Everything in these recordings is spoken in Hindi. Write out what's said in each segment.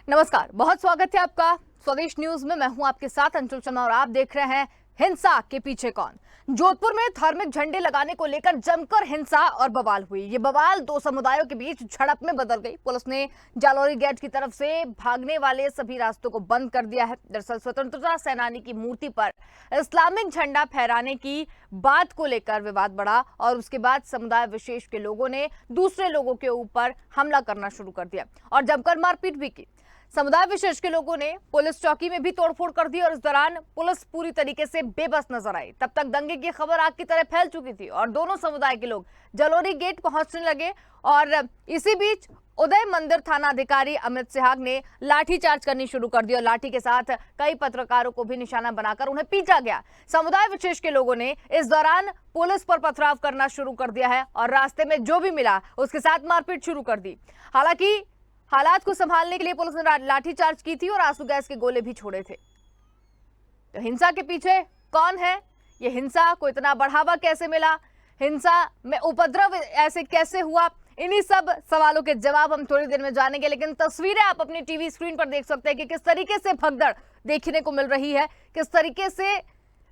नमस्कार, बहुत स्वागत है आपका स्वदेश न्यूज में। मैं हूं आपके साथ अंशुल शर्मा और आप देख रहे हैं हिंसा के पीछे कौन। जोधपुर में धार्मिक झंडे लगाने को लेकर जमकर हिंसा और बवाल हुई। ये बवाल दो समुदायों के बीच झड़प में बदल गई। पुलिस ने जालौरी गेट की तरफ से भागने वाले सभी रास्तों को बंद कर दिया है। दरअसल स्वतंत्रता सेनानी की मूर्ति पर इस्लामिक झंडा फहराने की बात को लेकर विवाद बढ़ा और उसके बाद समुदाय विशेष के लोगों ने दूसरे लोगों के ऊपर हमला करना शुरू कर दिया और जमकर मारपीट भी की। समुदाय विशेष के लोगों ने पुलिस चौकी में भी तोड़फोड़ कर दी और इस दौरान पुलिस पूरी तरीके से बेबस नजर आई। तब तक दंगे की खबर आग की तरह फैल चुकी थी और दोनों समुदाय के लोग जालौरी गेट पहुंचने लगे और इसी बीच उदय मंदिर थाना अधिकारी अमित सिहाग ने लाठीचार्ज करनी शुरू कर दी और लाठी के साथ कई पत्रकारों को भी निशाना बनाकर उन्हें पीटा गया। समुदाय विशेष के लोगों ने इस दौरान पुलिस पर पथराव करना शुरू कर दिया है और रास्ते में जो भी मिला उसके साथ मारपीट शुरू कर दी। हालांकि हालात को संभालने के लिए पुलिस ने लाठीचार्ज की थी और आंसू गैस के गोले भी छोड़े थे। तो हिंसा के पीछे कौन है, ये हिंसा को इतना बढ़ावा कैसे मिला, हिंसा में उपद्रव ऐसे कैसे हुआ, इन्हीं सब सवालों के जवाब हम थोड़ी देर में जानेंगे। लेकिन तस्वीरें आप अपनी टीवी स्क्रीन पर देख सकते हैं कि किस तरीके से भगदड़ देखने को मिल रही है, किस तरीके से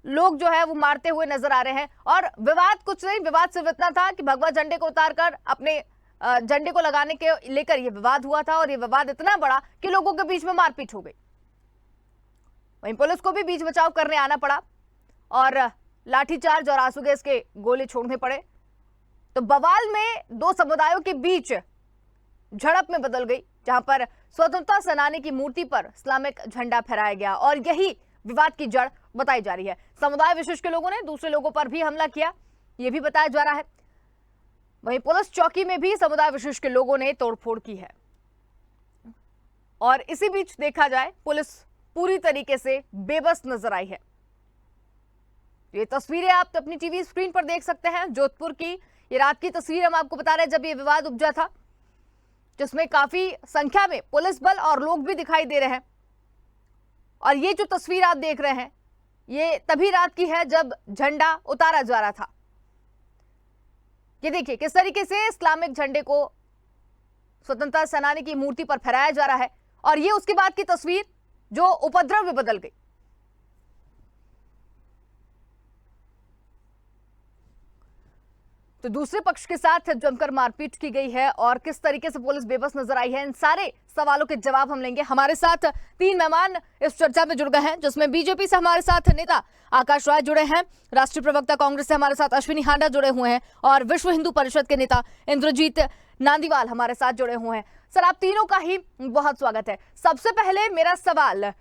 लोग जो है वो मारते हुए नजर आ रहे हैं। और विवाद कुछ नहीं, विवाद सिर्फ इतना था कि भगवा झंडे को उतारकर अपने झंडे को लगाने के लेकर यह विवाद हुआ था और यह विवाद इतना बड़ा कि लोगों के बीच में मारपीट हो गई। वहीं पुलिस को भी बीच बचाव करने आना पड़ा और लाठीचार्ज और आंसू गैस के गोले छोड़ने पड़े। तो बवाल में दो समुदायों के बीच झड़प में बदल गई, जहां पर स्वतंत्रता सेनानी की मूर्ति पर इस्लामिक झंडा फहराया गया और यही विवाद की जड़ बताई जा रही है। समुदाय विशेष के लोगों ने दूसरे लोगों पर भी हमला किया, यह भी बताया जा रहा है। वहीं पुलिस चौकी में भी समुदाय विशेष के लोगों ने तोड़फोड़ की है और इसी बीच देखा जाए पुलिस पूरी तरीके से बेबस नजर आई है। ये तस्वीरें आप अपनी टीवी स्क्रीन पर देख सकते हैं। जोधपुर की ये रात की तस्वीर हम आपको बता रहे हैं जब ये विवाद उपजा था, जिसमें काफी संख्या में पुलिस बल और लोग भी दिखाई दे रहे हैं। और ये जो तस्वीर आप देख रहे हैं ये तभी रात की है जब झंडा उतारा जा रहा था। ये देखिए किस तरीके से इस्लामिक झंडे को स्वतंत्रता सेनानी की मूर्ति पर फहराया जा रहा है और ये उसके बाद की तस्वीर जो उपद्रव में बदल गई। तो दूसरे पक्ष के साथ जमकर मारपीट की गई है और किस तरीके से पुलिस बेबस नजर आई है, इन सारे सवालों के जवाब हम लेंगे। हमारे साथ तीन मेहमान इस चर्चा में जुड़ गए हैं, जिसमें बीजेपी से हमारे साथ नेता आकाश राय जुड़े हैं, राष्ट्रीय प्रवक्ता कांग्रेस से हमारे साथ अश्विनी हांडा जुड़े हुए हैं और विश्व हिंदू परिषद के नेता इंद्रजीत नांदीवाल हमारे साथ जुड़े हुए हैं। सर, आप तीनों का ही बहुत स्वागत है। सबसे पहले मेरा सवाल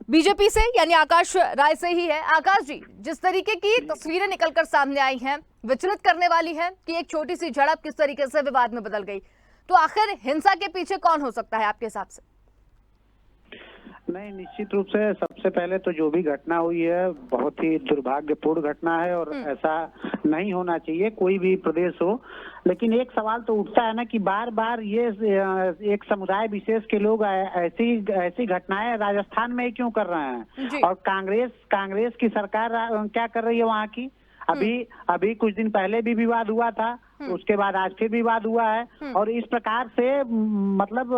बीजेपी से यानी आकाश राय से ही है। आकाश जी, जिस तरीके की तस्वीरें निकलकर सामने आई हैं विचलित करने वाली है कि एक छोटी सी झड़प किस तरीके से विवाद में बदल गई, तो आखिर हिंसा के पीछे कौन हो सकता है आपके हिसाब से? नहीं, निश्चित रूप से सबसे पहले तो जो भी घटना हुई है बहुत ही दुर्भाग्यपूर्ण घटना है और ऐसा नहीं होना चाहिए कोई भी प्रदेश हो। लेकिन एक सवाल तो उठता है ना कि बार बार ये एक समुदाय विशेष के लोग ऐसी घटनाएं राजस्थान में क्यों कर रहे हैं और कांग्रेस की सरकार क्या कर रही है वहाँ की। अभी कुछ दिन पहले भी विवाद हुआ था, उसके बाद आज फिर विवाद हुआ है और इस प्रकार से मतलब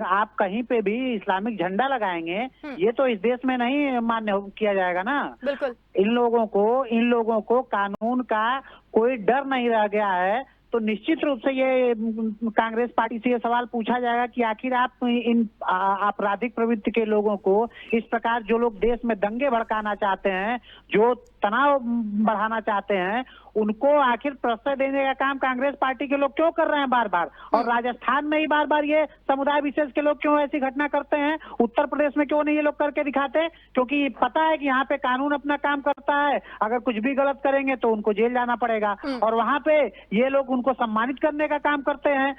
आप कहीं पे भी इस्लामिक झंडा लगाएंगे ये तो इस देश में नहीं मान्य किया जाएगा ना। बिल्कुल। इन लोगों को कानून का कोई डर नहीं रह गया है। तो निश्चित रूप से ये कांग्रेस पार्टी से ये सवाल पूछा जाएगा कि आखिर आप इन आपराधिक प्रवृत्ति के लोगों को इस प्रकार जो लोग देश में दंगे भड़काना चाहते हैं, जो तनाव बढ़ाना चाहते हैं, उनको आखिर प्रश्रय देने का काम कांग्रेस पार्टी के लोग क्यों कर रहे हैं बार बार। और राजस्थान में ही बार बार ये समुदाय विशेष के लोग क्यों ऐसी घटना करते हैं, उत्तर प्रदेश में क्यों नहीं ये लोग करके दिखाते? क्योंकि पता है कि यहाँ पे कानून अपना काम करता है, अगर कुछ भी गलत करेंगे तो उनको जेल जाना पड़ेगा और वहाँ पे ये लोग उनको सम्मानित करने का काम करते हैं।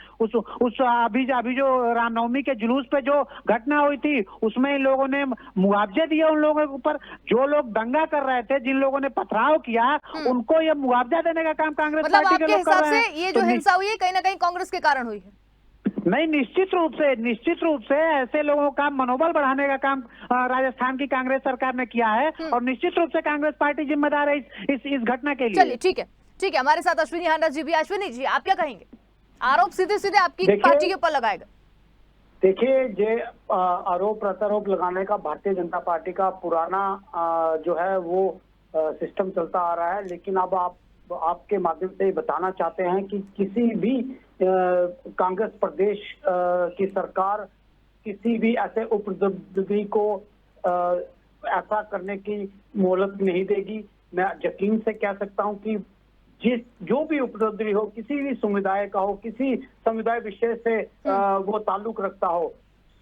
अभी जो रामनवमी के जुलूस पे जो घटना हुई थी उसमें इन लोगों ने मुआवजे दिए उन लोगों के ऊपर, जो लोग दंगा कर रहे थे, जिन लोगों ने पथराव किया उनको ये मुआवजा देने का काम कांग्रेस पार्टी के लोग कर रहे हैं। ये जो हिंसा हुई है कहीं ना कहीं कांग्रेस के कारण हुई है? नहीं, निश्चित रूप से ऐसे लोगों का मनोबल बढ़ाने का काम राजस्थान की कांग्रेस सरकार ने किया है और निश्चित रूप से कांग्रेस पार्टी जिम्मेदार है इस घटना के लिए। चलिए ठीक है, हमारे साथ अश्विनी हांडा जी भी। अश्विनी जी, आप क्या कहेंगे? आरोप सीधे सीधे आपकी पार्टी के ऊपर लगाएगा। देखिए, ये आरोप प्रत्यारोप लगाने का भारतीय जनता पार्टी का पुराना जो है वो सिस्टम चलता आ रहा है। लेकिन अब आपके माध्यम से ये बताना चाहते हैं कि किसी भी कांग्रेस प्रदेश की सरकार किसी भी ऐसे उपद्रवी को ऐसा करने की मोहलत नहीं देगी। मैं यकीन से कह सकता हूं कि जो भी उपद्रवी हो, किसी भी समुदाय का हो, किसी समुदाय विशेष से वो ताल्लुक रखता हो,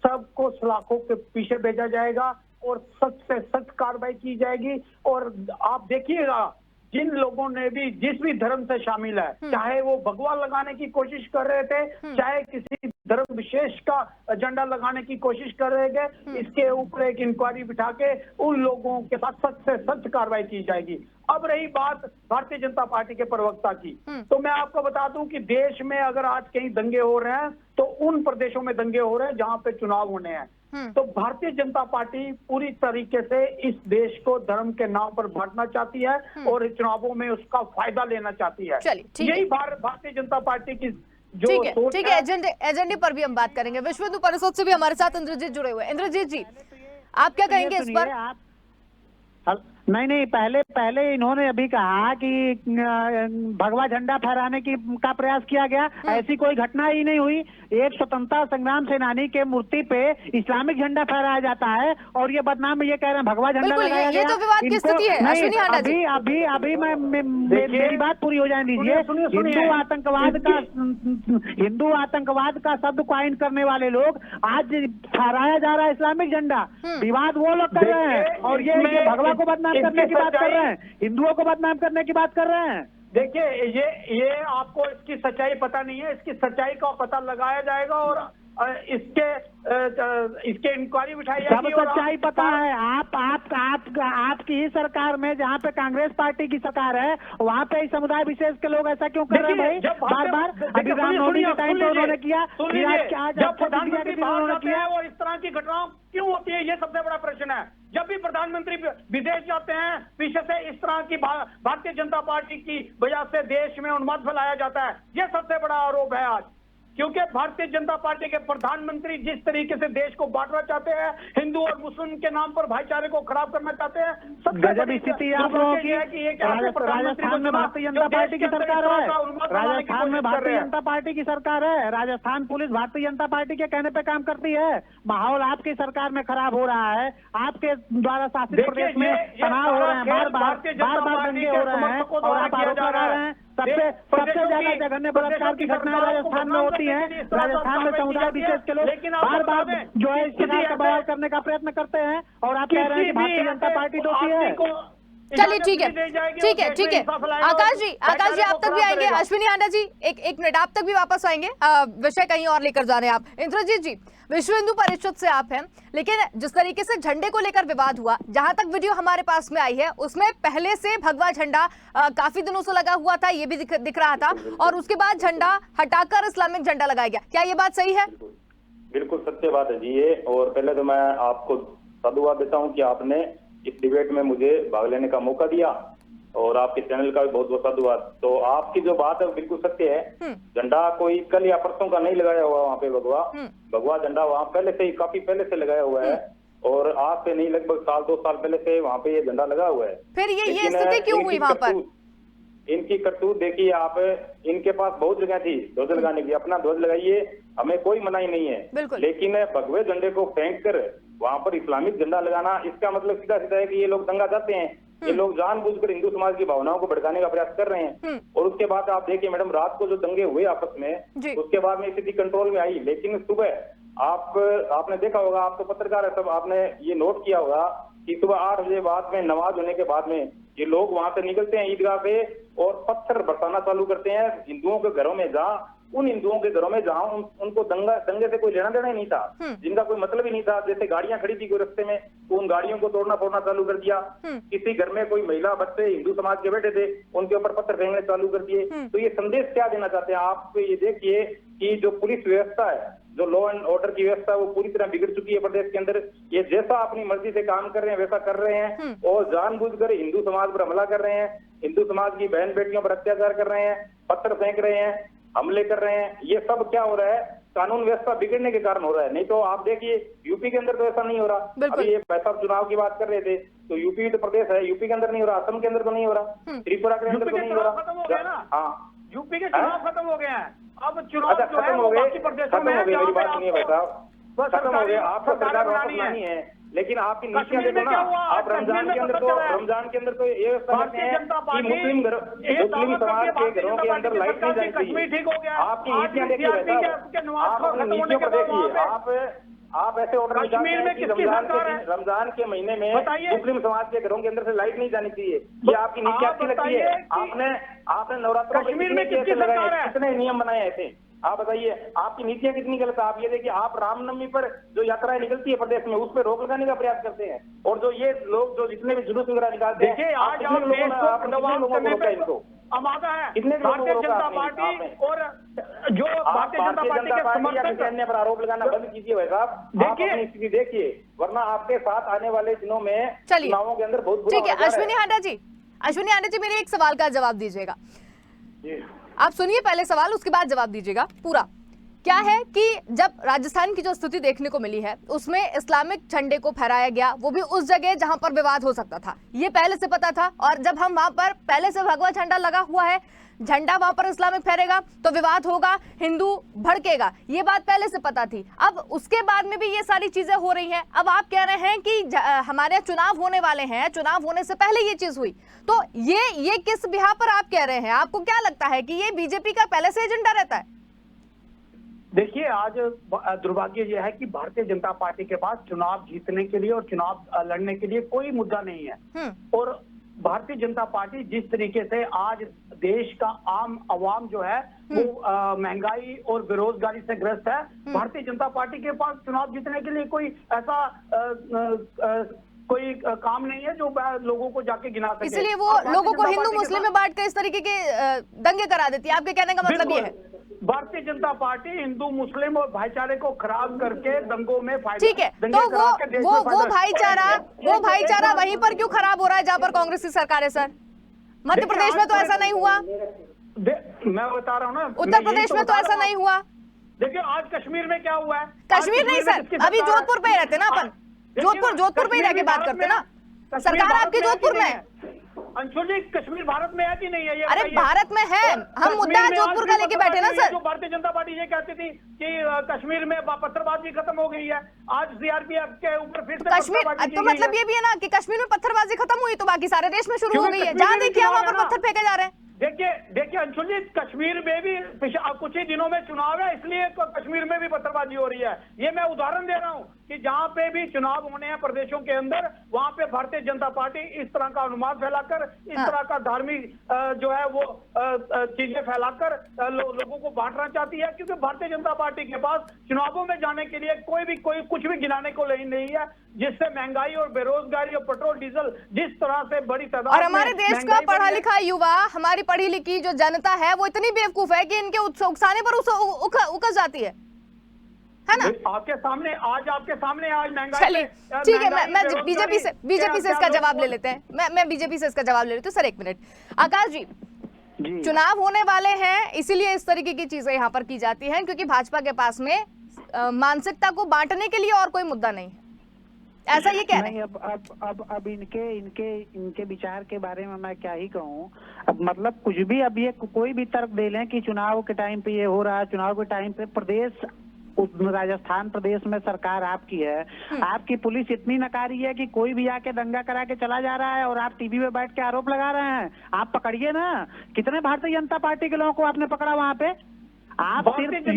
सबको सलाखों के पीछे भेजा जाएगा और सख्त से सख्त कार्रवाई की जाएगी। और आप देखिएगा, जिन लोगों ने भी जिस भी धर्म से शामिल है, चाहे वो भगवा लगाने की कोशिश कर रहे थे, चाहे किसी धर्म विशेष का एजेंडा लगाने की कोशिश कर रहे थे, इसके ऊपर एक इंक्वायरी बिठा के उन लोगों के साथ सख्त से सख्त कार्रवाई की जाएगी। अब रही बात भारतीय जनता पार्टी के प्रवक्ता की, तो मैं आपको बता दूं कि देश में अगर आज कहीं दंगे हो रहे हैं तो उन प्रदेशों में दंगे हो रहे हैं जहां पे चुनाव होने हैं। तो भारतीय जनता पार्टी पूरी तरीके से इस देश को धर्म के नाम पर बांटना चाहती है और चुनावों में उसका फायदा लेना चाहती है। यही भारतीय जनता पार्टी की जो ठीक है, एजेंडे पर भी हम बात करेंगे। विश्व हिंदू परिषद से भी हमारे साथ इंद्रजीत जुड़े हुए हैं। इंद्रजीत जी, आप क्या कहेंगे इस पर? नहीं, पहले इन्होंने अभी कहा कि भगवा झंडा फहराने का प्रयास किया गया। ऐसी कोई घटना ही नहीं हुई। एक स्वतंत्रता संग्राम सेनानी के मूर्ति पे इस्लामिक झंडा फहराया जाता है और ये बदनाम ये कह रहे हैं भगवा झंडा लगाया गया। ये तो विवाद की स्थिति है। अश्विनी हांडा जी, अभी मेरी बात पूरी हो जाने दीजिए। हिंदू आतंकवाद का शब्द क्वाइन करने वाले लोग आज फहराया जा रहा है इस्लामिक झंडा। विवाद वो लोग कर रहे हैं और ये भगवा को बदनाम करने की बात कर रहे हैं, हिंदुओं को बदनाम करने की बात कर रहे हैं। देखिए, ये आपको इसकी सच्चाई पता नहीं है। इसकी सच्चाई का पता लगाया जाएगा और इसके इंक्वायरी बिठाई जाएगी। सब सच्चाई पता है। आपकी ही सरकार में जहाँ पे कांग्रेस पार्टी की सरकार है, वहाँ पे समुदाय विशेष के लोग ऐसा क्यों कर रहे हैं भाई? बार अभी रामनवमी के टाइम पे उन्होंने किया, जब प्रधानमंत्री बाहर जाते हैं और इस तरह की घटनाएं क्यों होती है, ये सबसे बड़ा प्रश्न है। जब भी प्रधानमंत्री विदेश जाते हैं, पीछे से इस तरह की भारतीय जनता पार्टी की वजह से देश में उन्माद फैलाया जाता है। ये सबसे बड़ा आरोप है आज, क्योंकि भारतीय जनता पार्टी के प्रधानमंत्री जिस तरीके से देश को बांटना चाहते हैं, हिंदू और मुस्लिम के नाम पर भाईचारे को खराब करना चाहते हैं। गजब स्थिति आप लोगों की। राजस्थान में भारतीय जनता पार्टी की सरकार है। राजस्थान में भारतीय जनता पार्टी की सरकार है। राजस्थान पुलिस भारतीय जनता पार्टी के कहने पे काम करती है। माहौल आपकी सरकार में खराब हो रहा है। आपके द्वारा शासित प्रदेश में तनाव हो रहे हैं, बार बार दंगे हो रहे हैं और आप आरोप लगा रहे हैं। सबसे ज्यादा जघन्य बलात्कार की घटनाएं राजस्थान में होती हैं। राजस्थान में समुदाय विशेष के लोग बार जो है इस प्रकार का बवाल करने का प्रयत्न करते हैं और आप कह रहे हैं कि भारतीय जनता पार्टी दोषी है। चलिए ठीक है। आकाश जी आप तक भी आएंगे। अश्विनी हांडा जी, एक मिनट, आप तक भी वापस आएंगे। विषय कहीं और लेकर जा रहे हैं आप। इंद्रजीत जी, विश्व हिंदू परिषद से आप हैं, लेकिन जिस तरीके से झंडे को लेकर विवाद हुआ, जहां तक वीडियो हमारे पास में आई है, उसमें पहले से भगवा झंडा काफी दिनों से लगा हुआ था, ये भी दिख रहा था, और उसके बाद झंडा हटाकर इस्लामिक झंडा लगाया गया। क्या ये बात सही है? बिल्कुल सत्य बात है जी ये। और पहले तो मैं आपको साधुवाद देता हूँ कि आपने इस डिबेट में मुझे भाग लेने का मौका दिया और आपके चैनल का भी बहुत बहुत साधुवाद। तो आपकी जो बात है वो बिल्कुल सत्य है। झंडा कोई कल या परसों का नहीं लगाया हुआ वहाँ पे भगवा झंडा वहाँ पहले से ही, काफी पहले से लगाया हुआ है और आज से नहीं, लगभग साल 2 साल पहले से वहाँ पे ये झंडा लगा हुआ है। फिर ये स्थिति क्यों हुई वहाँ पर? इनकी करतूत देखिए आप, इनके पास बहुत जगह थी ध्वज लगाने की, अपना ध्वज लगाइए, हमें कोई मनाही नहीं है। लेकिन भगवे झंडे को फेंक कर वहां पर इस्लामिक झंडा लगाना, इसका मतलब सीधा सीधा है कि ये लोग दंगा चाहते हैं। ये लोग जानबूझकर हिंदू समाज की भावनाओं को भड़काने का प्रयास कर रहे हैं। और उसके बाद आप देखिए मैडम, रात को जो दंगे हुए आपस में, उसके बाद में स्थिति कंट्रोल में आई। लेकिन सुबह आपने देखा होगा, आप तो पत्रकार है सब, आपने ये नोट किया होगा कि सुबह 8 बजे बाद में नमाज होने के बाद में ये लोग वहां से निकलते हैं ईदगाह पे और पत्थर बरसाना चालू करते हैं हिंदुओं के घरों में, उन हिंदुओं के घरों में जहां उनको दंगे से कोई लेना देना ही नहीं था, जिनका कोई मतलब ही नहीं था। जैसे गाड़ियां खड़ी थी कोई रस्ते में, तो उन गाड़ियों को तोड़ना फोड़ना चालू कर दिया। किसी घर में कोई महिला बच्चे हिंदू समाज के बैठे थे, उनके ऊपर पत्थर फेंकने चालू कर दिए। तो ये संदेश क्या देना चाहते हैं आप? ये देखिए कि जो पुलिस व्यवस्था है, जो लॉ एंड ऑर्डर की व्यवस्था है, वो पूरी तरह बिगड़ चुकी है प्रदेश के अंदर। ये जैसा अपनी मर्जी से काम कर रहे हैं वैसा कर रहे हैं और जानबूझकर हिंदू समाज पर हमला कर रहे हैं, हिंदू समाज की बहन बेटियों पर अत्याचार कर रहे हैं, पत्थर फेंक रहे हैं, हमले कर रहे हैं। ये सब क्या हो रहा है? कानून व्यवस्था बिगड़ने के कारण हो रहा है। नहीं तो आप देखिए यूपी के अंदर तो ऐसा नहीं हो रहा। अभी ये पैसा चुनाव की बात कर रहे थे तो यूपी तो प्रदेश है, यूपी के अंदर नहीं हो रहा, असम के अंदर तो नहीं हो रहा, त्रिपुरा के अंदर तो नहीं हो रहा। खत्म हो गया ना, हाँ यूपी के चुनाव खत्म हो गए हैं, अब चुनाव अच्छा जो है खत्म वो हो गए, बाकी प्रदेशों में है, मेरी जहाँ पे बात सुनिए भाई साहब, खत्म हो गए, आपको सरकार वापस लानी है, लेकिन आपकी नीतियां देखो ना। आप रमजान के अंदर तो ये भारतीय जनता पार्टी मुस्लिम समाज के घरों के अंदर लाइट नहीं जानी चाहिए। ठीक हो गया, आपकी नीतियां देखिए, आप अपनी नीतियों को देखिए। आप ऐसे ऑर्डर कश्मीर में किसकी सरकार है? रमजान के महीने में मुस्लिम समाज के घरों के अंदर से लाइट नहीं जानी चाहिए, ये आपकी नीतियां अच्छी लगती है। आपने नवरात्रों कश्मीर में किसकी सरकार है? कितने नियम बनाए ऐसे, आप बताइए आपकी नीतियां कितनी गलत है। आप ये देखिए, आप रामनवमी पर जो यात्राएं निकलती है प्रदेश में, उस पर रोक लगाने का प्रयास करते हैं, और जो ये लोग जो जितने भी जुलूस वगैरह निकालते हैं, देखिए आज आप इनको आमादा है भारतीय जनता पार्टी, और जो भारतीय जनता पार्टी के समर्थक अन्य पर आरोप लगाना बंद कीजिए भाई साहब। देखिए स्थिति देखिए, वरना आपके साथ आने वाले दिनों में चुनावों के अंदर बहुत ठीक है। अश्विनी हांडा जी मेरे एक सवाल का जवाब दीजिएगा। आप सुनिए पहले सवाल, उसके बाद जवाब दीजिएगा पूरा। क्या है कि जब राजस्थान की जो स्थिति देखने को मिली है उसमें इस्लामिक झंडे को फहराया गया, वो भी उस जगह जहां पर विवाद हो सकता था, ये पहले से पता था। और जब हम वहां पर पहले से भगवा झंडा लगा हुआ है, झंडा वहां पर इस्लामिक फहरेगा तो विवाद होगा, हिंदू भड़केगा, ये बात पहले से पता थी। अब उसके बाद में भी ये सारी चीजें हो रही हैं। अब आप कह रहे हैं कि हमारे चुनाव होने वाले हैं, चुनाव होने से पहले ये चीज हुई, तो ये किस बिहार पर आप कह रहे हैं? आपको क्या लगता है कि ये बीजेपी का पहले से एजेंडा रहता है? देखिए, आज दुर्भाग्य यह है कि भारतीय जनता पार्टी के पास चुनाव जीतने के लिए और चुनाव लड़ने के लिए कोई मुद्दा नहीं है। और भारतीय जनता पार्टी जिस तरीके से आज देश का आम आवाम जो है वो महंगाई और बेरोजगारी से ग्रस्त है, भारतीय जनता पार्टी के पास चुनाव जीतने के लिए कोई ऐसा कोई काम नहीं है जो लोगों को जाके गिना सके। इसलिए वो लोगों को हिंदू मुस्लिम में बांट कर इस तरीके के दंगे करा देती है। आपके कहने का मतलब ये है भारतीय जनता पार्टी हिंदू मुस्लिम और भाईचारे को खराब करके दंगों में फायदा। ठीक है, तो वो भाईचारा वहीं पर क्यों खराब हो रहा है जहां पर कांग्रेस की सरकार है? सर, मध्य प्रदेश में तो ऐसा नहीं हुआ, मैं बता रहा हूँ ना, उत्तर प्रदेश में तो ऐसा नहीं हुआ। देखिए आज कश्मीर में क्या हुआ है? कश्मीर नहीं सर, अभी जोधपुर पे ही रहते ना अपन, जोधपुर पे ही रह के बात करते ना। सरकार आपकी जोधपुर में है। अंशुल जी, कश्मीर भारत में है कि नहीं है? ये अरे भारत में है, हम मुद्दा जोधपुर का लेके बैठे ना सर। जो भारतीय जनता पार्टी ये कहती थी कि कश्मीर में पत्थरबाजी खत्म हो गई है, आज सीआरपीएफ के ऊपर फिर से कश्मीर, तो मतलब ये भी है ना कि कश्मीर में पत्थरबाजी खत्म हुई तो बाकी सारे देश में शुरू हो गई है। जहाँ देखिए वहां पर पत्थर फेंके जा रहे हैं। देखिए अंशुल जी, कश्मीर में भी कुछ ही दिनों में चुनाव है, इसलिए कश्मीर में भी पत्थरबाजी हो रही है। ये मैं उदाहरण दे रहा हूँ कि जहाँ पे भी चुनाव होने हैं प्रदेशों के अंदर, वहां पे भारतीय जनता पार्टी इस तरह का अनुमान फैलाकर, इस तरह का धार्मिक जो है वो चीजें फैलाकर लोगों को बांटना चाहती है, क्योंकि भारतीय जनता पार्टी के पास चुनावों में जाने के लिए कोई कुछ भी गिनाने को नहीं है, जिससे महंगाई और बेरोजगारी और पेट्रोल डीजल जिस तरह से बड़ी तादाद और हमारे देश का पढ़ा लिखा युवा, हमारी पढ़ी लिखी जो जनता है वो इतनी बेवकूफ है कि इनके उकसाने पर उकस जाती है ना। आपके सामने आज महंगाई। चलिए ठीक है, मैं बीजेपी से इसका जवाब ले लेते हैं। मैं बीजेपी से इसका जवाब ले लेती हूँ। सर एक मिनट, आकाश जी, चुनाव होने वाले हैं इसीलिए इस तरीके की चीजें यहाँ पर की जाती हैं, क्योंकि भाजपा के पास में मानसिकता को बांटने के लिए और कोई मुद्दा नहीं है, ऐसा ये कह रहे हैं। अब इनके विचार के बारे में मैं क्या ही कहूँ। अब मतलब कुछ भी, अब ये कोई भी तर्क दे लें कि चुनाव के टाइम पे ये हो रहा है, चुनाव के टाइम पे प्रदेश राजस्थान प्रदेश में सरकार आपकी है, आपकी पुलिस इतनी नकारी है कि कोई भी आके दंगा करा के चला जा रहा है और आप टीवी में बैठ के आरोप लगा रहे हैं। आप पकड़िए ना, कितने भारतीय जनता पार्टी के लोगों को आपने पकड़ा वहाँ पे? आप सिर्फ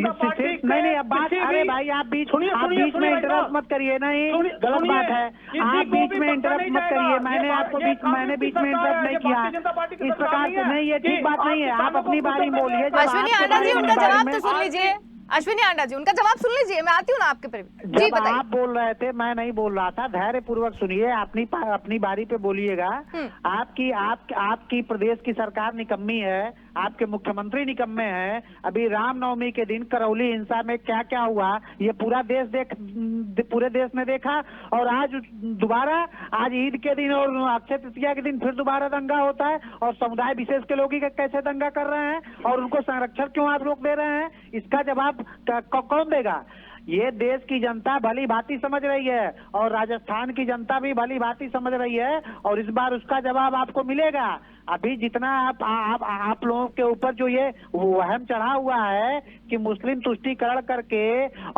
नहीं, अब बात, अरे भाई आप बीच में इंटरप्ट मत करिए, नहीं गलत बात है, आप बीच में इंटरप्ट मत करिए। मैंने बीच में इंटरप्ट नहीं किया इस प्रकार से, नहीं ये ठीक बात नहीं है। आप अपनी बारी बोलिए। अश्विनी हांडा जी, उनका जवाब तो सुन लीजिए। अश्विनी हांडा जी, उनका जवाब सुन लीजिए, मैं आती हूँ ना आपके पर। जी बताइए। आप बोल रहे थे, मैं नहीं बोल रहा था, धैर्य पूर्वक सुनिए, अपनी बारी पे बोलिएगा। आपकी प्रदेश की सरकार निकम्मी है, आपके मुख्यमंत्री निकम्मे हैं। अभी रामनवमी के दिन करौली हिंसा में क्या क्या हुआ ये पूरे देश ने देखा, और आज दोबारा आज ईद के दिन और अक्षय तृतीया के दिन फिर दोबारा दंगा होता है, और समुदाय विशेष के लोग कैसे दंगा कर रहे हैं और उनको संरक्षण क्यों आप रोक दे रहे हैं? इसका जवाब जवाब कौन देगा? ये देश की जनता भली भांति समझ रही है और राजस्थान की जनता भी भली भांति समझ रही है और इस बार उसका जवाब आपको मिलेगा। अभी जितना आप लोगों के ऊपर जो ये वहम चढ़ा हुआ है कि मुस्लिम तुष्टीकरण करके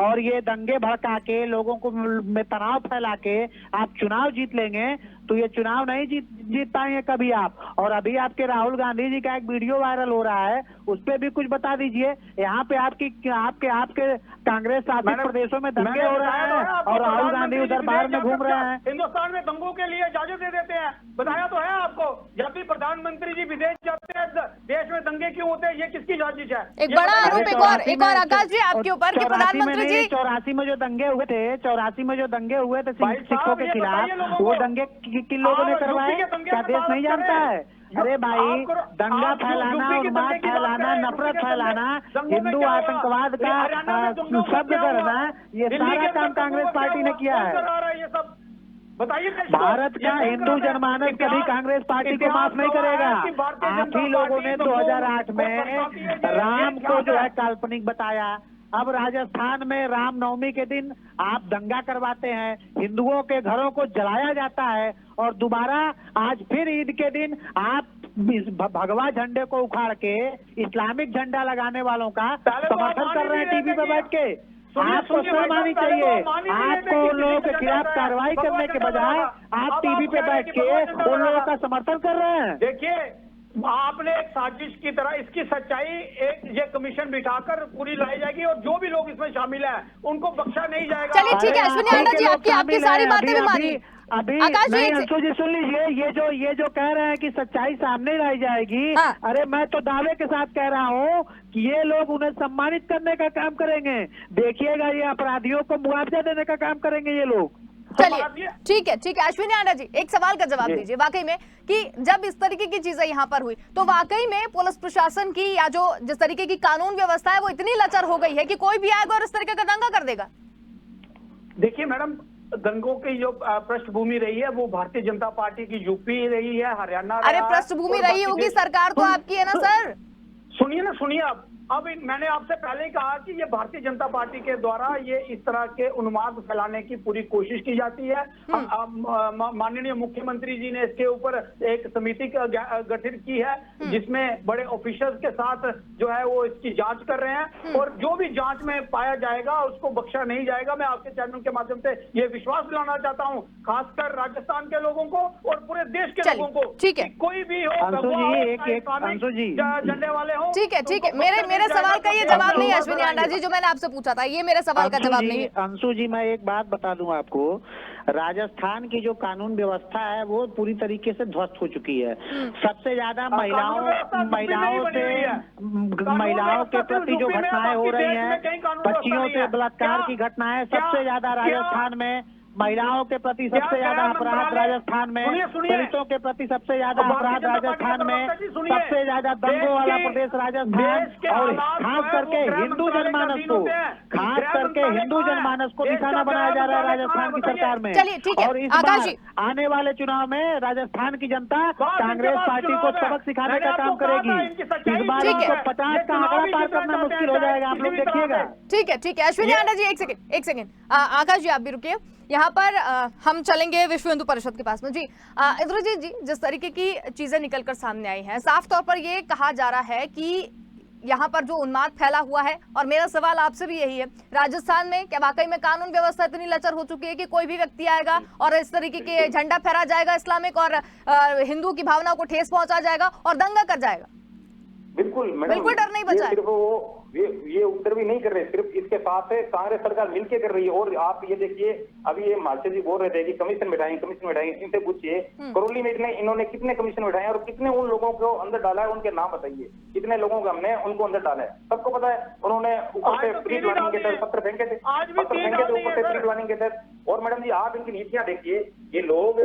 और ये दंगे भड़का के लोगों को में तनाव फैला के आप चुनाव जीत लेंगे, तो ये चुनाव नहीं जीत पाएंगे कभी आप। और अभी आपके राहुल गांधी जी का एक वीडियो वायरल हो रहा है, उस पर भी कुछ बता दीजिए। यहाँ पे आपके कांग्रेस शासित प्रदेशों में दंगे हो रहे हैं और राहुल गांधी उधर बाहर में घूम रहे हैं। हिंदुस्तान में दंगों के लिए इजाजत दे देते हैं, बताया तो है आपको। जब भी प्रधानमंत्री जी विदेश जाते हैं देश में दंगे क्यों होते हैं, ये किसकी साजिश है? एक बड़ा आरोप एक और आकाश जी आपके ऊपर कि प्रधानमंत्री जी 84 में जो दंगे हुए थे, 84 में जो दंगे हुए थे सिखों के खिलाफ, वो दंगे किन लोगों ने करवाए? क्या देश नहीं जानता है? अरे भाई, दंगा फैलाना, उन्माद फैलाना, नफरत फैलाना, हिंदू आतंकवाद का शब्द करना, ये सारा काम कांग्रेस पार्टी ने किया है। ये सब बताइए। भारत का हिंदू जनमानस कभी कांग्रेस पार्टी को माफ नहीं करेगा। आप ही लोगों ने 2008 में राम को जो है काल्पनिक बताया। अब राजस्थान में रामनवमी के दिन आप दंगा करवाते हैं, हिंदुओं के घरों को जलाया जाता है और दोबारा आज फिर ईद के दिन आप भगवा झंडे को उखाड़ के इस्लामिक झंडा लगाने वालों का समर्थन कर रहे हैं टीवी पे बैठ के। आपको शर्म आनी चाहिए। आपको उन लोगों के खिलाफ कार्रवाई करने के बजाय आप टीवी पे बैठ के उन लोगों का समर्थन कर रहे हैं। देखिए, आपने एक साजिश की तरह इसकी सच्चाई एक ये कमीशन बिठाकर पूरी लाई जाएगी और जो भी लोग इसमें शामिल हैं उनको बख्शा नहीं जाएगा। चलिए ठीक है अश्विनी आनंद जी, आपकी सारी बातें भी मानी। अभी आकाश जी, नहीं, अंशु जी सुन लीजिए, ये जो कह रहे हैं कि सच्चाई सामने लाई जाएगी, हाँ। अरे मैं तो दावे के साथ कह रहा हूँ कि ये लोग उन्हें सम्मानित करने का काम करेंगे। देखिएगा, ये अपराधियों को मुआवजा देने का काम करेंगे ये लोग। चलिए ठीक है अश्विनी आनंद जी, एक सवाल का जवाब दीजिए वाकई में कि जब इस तरीके की चीजें यहाँ पर हुई तो वाकई में पुलिस प्रशासन की या जो जिस तरीके की कानून व्यवस्था है वो इतनी लचर हो गई है कि कोई भी आएगा और इस तरीके का दंगा कर देगा? देखिए मैडम, दंगों की जो पृष्ठभूमि रही है वो भारतीय जनता पार्टी की यूपी रही है, हरियाणा। अरे पृष्ठभूमि रही होगी, सरकार तो आपकी है ना सर। सुनिए अब मैंने आपसे पहले ही कहा कि ये भारतीय जनता पार्टी के द्वारा ये इस तरह के उन्माद फैलाने की पूरी कोशिश की जाती है। माननीय मुख्यमंत्री जी ने इसके ऊपर एक समिति गठित की है जिसमें बड़े ऑफिसर्स के साथ जो है वो इसकी जांच कर रहे हैं और जो भी जांच में पाया जाएगा उसको बख्शा नहीं जाएगा। मैं आपके चैनल के माध्यम से ये विश्वास दिलाना चाहता हूँ खासकर राजस्थान के लोगों को और पूरे देश के लोगों को। ठीक है, कोई भी हो, झंडे वाले हो। ठीक है, मेरे सवाल का ये जवाब नहीं है अश्विनी आनंद जी, जो मैंने आपसे पूछा था ये मेरे सवाल का जवाब नहीं है। अंशु जी, मैं एक बात बता दूं आपको, राजस्थान की जो कानून व्यवस्था है वो पूरी तरीके से ध्वस्त हो चुकी है। सबसे ज्यादा महिलाओं के प्रति जो घटनाएं हो रही हैं, बच्चियों से बलात्कार की घटनाएं सबसे ज्यादा राजस्थान में, महिलाओं के प्रति सबसे ज्यादा अपराध राजस्थान में, दलितों के प्रति सबसे ज्यादा अपराध राजस्थान में, सबसे ज्यादा दंगों वाला प्रदेश राजस्थान और खास करके हिंदू जनमानस को निशाना बनाया जा रहा है राजस्थान की सरकार में। चलिए ठीक है, और इस बार आने वाले चुनाव में राजस्थान की जनता कांग्रेस पार्टी को सबक सिखाने का काम करेगी। इस बार उनको 50 का आंकड़ा पार करना मुश्किल हो जाएगा, आप लोग देखिएगा। ठीक है अश्विनी आनंद जी, एक सेकंड आकाश जी आप भी रुकिए। यहाँ पर हम चलेंगे विश्व हिंदू परिषद के पास में। जी इंद्रजीत जी, जिस तरीके की चीजें निकलकर सामने आई हैं, साफ तौर पर ये कहा जा रहा है कि यहाँ पर जो उन्माद फैला हुआ है, और मेरा सवाल आपसे भी यही है, राजस्थान में क्या वाकई में कानून व्यवस्था इतनी लचर हो चुकी है कि कोई भी व्यक्ति आएगा और इस तरीके के झंडा फहरा जाएगा इस्लामिक और हिंदू की भावनाओं को ठेस पहुंचा जाएगा और दंगा कर जाएगा? बिल्कुल मैडम, बिल्कुल डर नहीं बचा। सिर्फ वो ये उत्तर भी नहीं कर रहे, सिर्फ इसके साथ कांग्रेस सरकार मिलके कर रही है। और आप ये देखिए, अभी ये मार्शल जी बोल रहे थे कि कमीशन बैठाएंगे, इनसे पूछिए करौली में इन्होंने कितने कमीशन बैठाए और कितने उन लोगों को अंदर डाला है, उनके नाम बताइए। कितने लोगों को हमने उनको अंदर डाला है, सबको पता है। उन्होंने ऊपर से प्री प्लानिंग के तहत पत्र फेंके थे, ऊपर से प्री प्लानिंग के तहत। और मैडम जी, आप इनकी नीतियां देखिए, ये लोग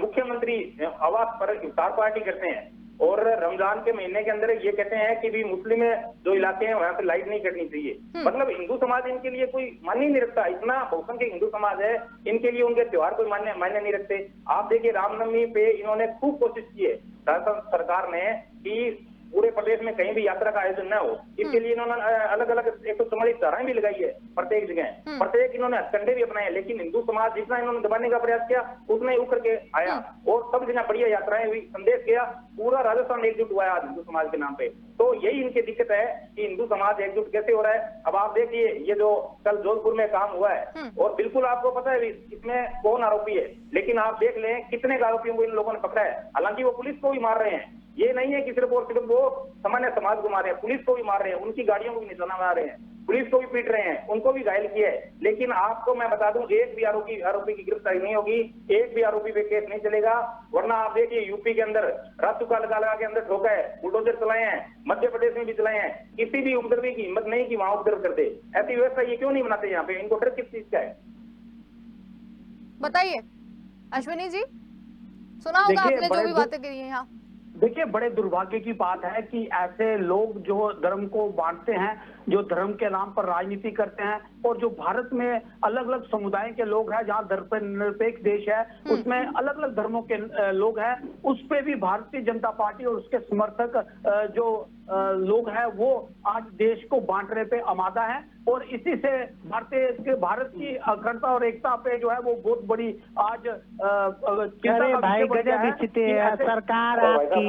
मुख्यमंत्री आवास पर इफ्तार पार्टी करते हैं और रमजान के महीने के अंदर ये कहते हैं कि भी मुस्लिम जो इलाके हैं वहां पे लाइट नहीं करनी चाहिए। मतलब हिंदू समाज इनके लिए कोई मान्य नहीं रखता। इतना बहुसंख्यक हिंदू समाज है, इनके लिए उनके त्योहार कोई मान्य नहीं रखते। आप देखिए, रामनवमी पे इन्होंने खूब कोशिश की है राजस्थान सरकार ने कि पूरे प्रदेश में कहीं भी यात्रा का आयोजन न हो, इसके लिए इन्होंने अलग अलग 144 धाराएं भी लगाई है प्रत्येक जगह, प्रत्येक इन्होंने हथकंडे भी अपनाए, लेकिन हिंदू समाज जितना इन्होंने दबाने का प्रयास किया उतना ही उखड़ के आया और सब जगह बढ़िया यात्राएं हुई, संदेश किया, पूरा राजस्थान एकजुट हुआ है आज हिंदू समाज के नाम पे। तो यही इनकी दिक्कत है कि हिंदू समाज एकजुट कैसे हो रहा है। अब आप देखिए ये जो कल जोधपुर में काम हुआ है और बिल्कुल आपको पता है इसमें कौन आरोपी है, लेकिन आप देख लें कितने आरोपियों को इन लोगों ने पकड़ा है। हालांकि वो पुलिस को भी मार रहे हैं, ये नहीं है कि सिर्फ और सिर्फ वो सामान्य समाज को मार रहे हैं, पुलिस को भी मार रहे हैं, उनकी गाड़ियों को भी निशाना मार रहे हैं, पुलिस को भी पीट रहे हैं, उनको भी घायल किया है। लेकिन आपको मैं बता दूं एक भी आरोपी की गिरफ्तारी नहीं होगी, एक भी आरोपी पे केस नहीं चलेगा। वरना आप देखिए यूपी के अंदर रासुका लगा के अंदर ठोका है, बुलडोजर चलाए हैं, मध्य प्रदेश में भी चलाए हैं, किसी भी उपद्रवी की हिम्मत नहीं कि वहां उपद्रव करते। ऐसी व्यवस्था ये क्यों नहीं बनाते यहाँ पे, इनको डर किस चीज का है बताइए अश्विनी जी, सुना होगा आपने जो भी बातें करी है यहाँ। देखिए बड़े दुर्भाग्य की बात है कि ऐसे लोग जो धर्म को बांटते हैं, जो धर्म के नाम पर राजनीति करते हैं और जो भारत में अलग अलग समुदाय के लोग हैं, जहाँ धर्मनिरपेक्ष देश है उसमें अलग अलग धर्मों के लोग हैं, उस पे भी भारतीय जनता पार्टी और उसके समर्थक जो लोग हैं वो आज देश को बांटने पे आमादा है और इसी से भारत की अखंडता और एकता पे जो है वो बहुत बड़ी आज अरे भाई गजब स्थिति है, सरकार आपकी,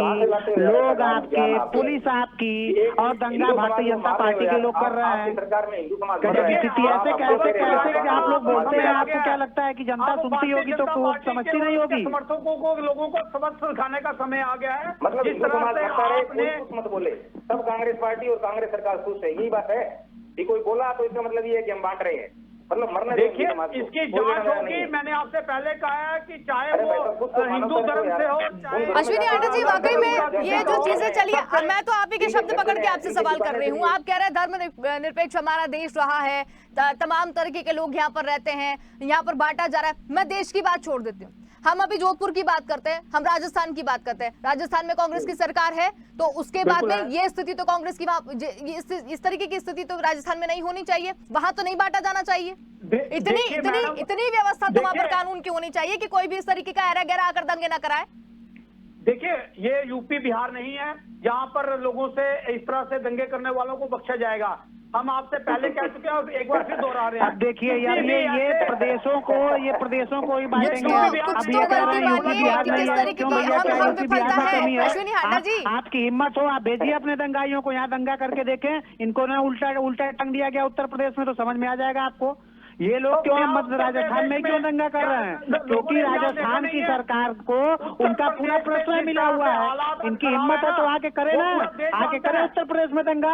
लोग आपके, पुलिस आपकी और दंगा भारतीय जनता पार्टी के लोग कर रहे हैं। सरकार में हिंदू समाज गजब स्थिति ऐसे कैसे आप लोग बोलते हैं। आपको क्या लगता है कि जनता सुनती होगी तो समझती नहीं होगी? समर्थकों को लोगों को सबक सिखाने का समय आ गया है। मतलब जिस तरह से आपने मत बोले, सब कांग्रेस पार्टी और कांग्रेस सरकार खुश है, यही बात है कि कोई बोला तो इसका मतलब ये है कि हम बांट रहे हैं, मतलब मरने। देखिए इसकी जांच होगी, मैंने आपसे पहले कहा है कि चाहे वो हिंदू धर्म से हो चाहे। अश्विनी आंटा जी, वाकई में ये जो चीजें चली, मैं तो आप ही के शब्द पकड़ के आपसे सवाल कर रही हूँ। आप कह रहे हैं धर्म निरपेक्ष हमारा देश रहा है, तमाम तरीके के लोग यहाँ पर रहते हैं, यहाँ पर बांटा जा रहा है। मैं देश की बात छोड़ देती हूँ, हम अभी जोधपुर की बात करते हैं, हम राजस्थान की बात करते हैं। राजस्थान में कांग्रेस की सरकार है तो उसके बाद में ये स्थिति तो कांग्रेस की इस तरीके की स्थिति तो राजस्थान में नहीं होनी चाहिए, वहां तो नहीं बांटा जाना चाहिए। इतनी व्यवस्था तो वहां पर कानून की होनी चाहिए कि कोई भी इस तरीके का ऐरा गैरा आकर दंगे ना कराए। देखिए ये यूपी बिहार नहीं है जहां पर लोगों से इस तरह से दंगे करने वालों को बख्शा जाएगा। हम आपसे पहले कह चुके हैं और एक बार फिर दोहरा रहे हैं। अब देखिए यार ये प्रदेशों को ही बांटेंगे। अब ये कह रहे हैं यूपी बिहार नहीं है, क्यों भैया क्या यूपी बिहार में कमी है? आपकी हिम्मत हो आप भेजिए अपने दंगाइयों को यहाँ दंगा करके देखें। इनको ना उल्टा टंग दिया गया उत्तर प्रदेश में तो समझ में आ जाएगा आपको। ये लोग क्यों राजस्थान में क्यों दंगा कर रहे हैं? क्योंकि राजस्थान की सरकार को उनका पूरा प्रश्रय मिला हुआ है। इनकी हिम्मत है तो आके करे ना, आके करे उत्तर प्रदेश में दंगा।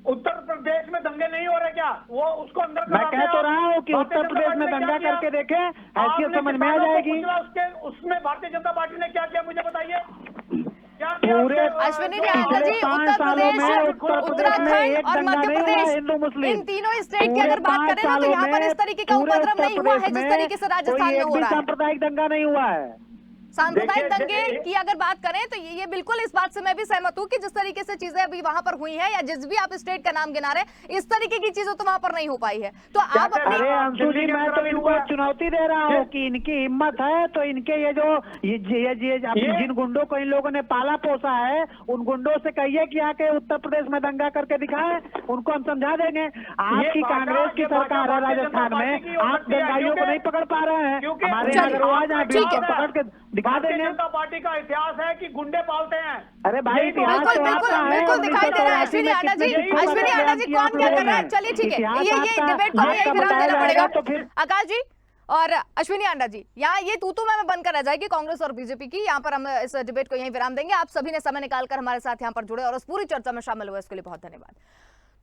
उत्तर प्रदेश में दंगे नहीं हो रहे क्या? वो उसको अंदर मैं कह तो रहा हूँ कि उत्तर प्रदेश में दंगा करके देखें, हैसियत समझ में आ जाएगी। उसमें भारतीय जनता पार्टी ने क्या किया मुझे बताइए। पूरे अश्विनी आंटा जी, उत्तर प्रदेश, उत्तराखंड और मध्य प्रदेश, इन तीनों स्टेट की अगर बात करें ना तो यहाँ पर इस तरीके का उपद्रव नहीं हुआ है जिस तरीके से राजस्थान में हो रहा है। सांप्रदायिक दंगा नहीं हुआ है। सांप्रदायिक दंगे की अगर बात करें तो ये बिल्कुल इस बात से मैं भी सहमत हूँ कि जिस तरीके से चीजें अभी वहां पर हुई हैं या जिस भी आप स्टेट का नाम गिना रहे, इस तरीके की चीजें तो वहां पर नहीं हो पाई है। तो आप अपनी अंशु जी, मैं तो इनको चुनौती दे रहा हूँ कि इनकी हिम्मत है तो इनके ये जिन गुंडों को इन लोगों ने पाला पोसा है उन गुंडों से कहिए कि आके उत्तर प्रदेश में दंगा करके दिखाए, उनको हम समझा देंगे। आपकी कांग्रेस की सरकार है राजस्थान में, आप दंगाइयों को नहीं पकड़ पा रहे हैं। हमारे यहाँ अगर वो आ जाए पकड़ के भारतीय जनता पार्टी का इतिहास है कि गुंडे पालते हैं। अरे भाई बिल्कुल दिखाई दे रहा है। अश्विनी आंटा जी, कौन क्या कर रहा है? चलिए ठीक है, ये डिबेट को यही विराम देना पड़ेगा। आकाश जी और अश्विनी आंटा जी, यहाँ ये तू मैं बंद कर रह जाएगी कांग्रेस और बीजेपी की। यहाँ पर हम इस डिबेट को यहीं विराम देंगे। आप सभी ने समय निकालकर हमारे साथ यहाँ पर जुड़े और इस पूरी चर्चा में शामिल हुए, इसके लिए बहुत धन्यवाद।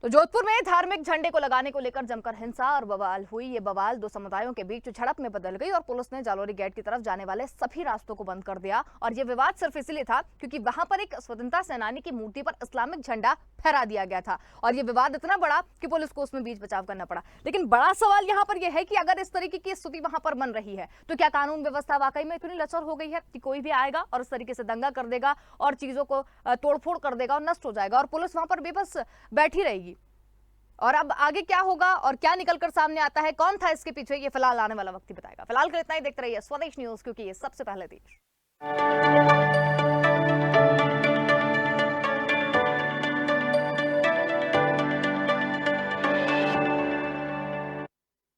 तो जोधपुर में धार्मिक झंडे को लगाने को लेकर जमकर हिंसा और बवाल हुई। ये बवाल दो समुदायों के बीच झड़प में बदल गई और पुलिस ने जालोरी गेट की तरफ जाने वाले सभी रास्तों को बंद कर दिया। और ये विवाद सिर्फ इसलिए था क्योंकि वहां पर एक स्वतंत्रता सेनानी की मूर्ति पर इस्लामिक झंडा फहरा दिया गया था और ये विवाद इतना बड़ा कि पुलिस को उसमें बीच बचाव करना पड़ा। लेकिन बड़ा सवाल यहाँ पर यह है कि अगर इस तरीके की स्थिति वहां पर बन रही है तो क्या कानून व्यवस्था वाकई में इतनी लचर हो गई है कि कोई भी आएगा और इस तरीके से दंगा कर देगा और चीजों को तोड़फोड़ कर देगा और नष्ट हो जाएगा और पुलिस वहां पर बेबस बैठी रहेगी? और अब आगे क्या होगा और क्या निकलकर सामने आता है, कौन था इसके पीछे, ये फिलहाल आने वाला वक्त ही बताएगा। फिलहाल के इतना ही, देखते रहिए स्वदेश न्यूज, क्योंकि ये सबसे पहले देश।